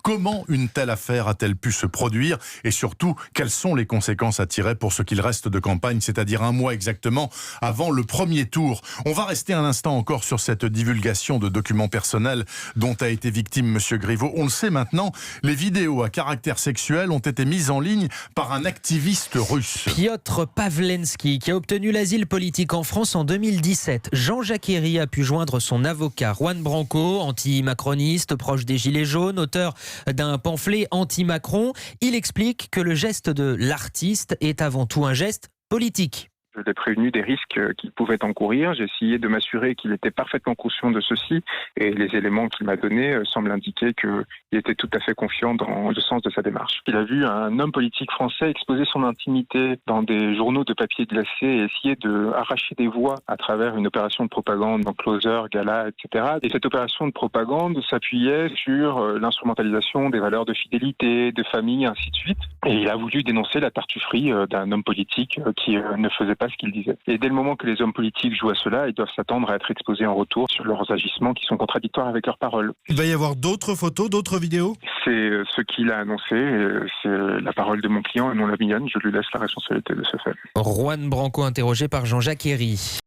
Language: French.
Comment une telle affaire a-t-elle pu se produire? Et surtout, quelles sont les conséquences à tirer pour ce qu'il reste de campagne, c'est-à-dire un mois exactement avant le premier tour? On va rester un instant encore sur cette divulgation de documents personnels dont a été victime Monsieur Griveaux. On le sait maintenant, les vidéos à caractère sexuel ont été mises en ligne par un activiste russe. Piotr Pawlenski, qui a obtenu l'asile politique en France en 2017. Jean-Jacques Herry a pu joindre son avocat Juan Branco, anti-macroniste, proche des Gilets jaunes, auteur d'un pamphlet anti-Macron. Il explique que le geste de l'artiste est avant tout un geste politique. Je l'ai prévenu des risques qu'il pouvait encourir. J'ai essayé de m'assurer qu'il était parfaitement conscient de ceci. Et les éléments qu'il m'a donnés semblent indiquer qu'il était tout à fait confiant dans le sens de sa démarche. Il a vu un homme politique français exposer son intimité dans des journaux de papier glacé et essayer d'arracher des voix à travers une opération de propagande, dans Closer, Gala, etc. Et cette opération de propagande s'appuyait sur l'instrumentalisation des valeurs de fidélité, de famille, ainsi de suite. Et il a voulu dénoncer la tartufferie d'un homme politique qui ne faisait pas ce qu'il disait. Et dès le moment que les hommes politiques jouent à cela, ils doivent s'attendre à être exposés en retour sur leurs agissements qui sont contradictoires avec leurs paroles. Il va y avoir d'autres photos, d'autres vidéos? C'est ce qu'il a annoncé, c'est la parole de mon client et non la mienne. Je lui laisse la responsabilité de ce fait. Juan Branco interrogé par Jean-Jacques Herry.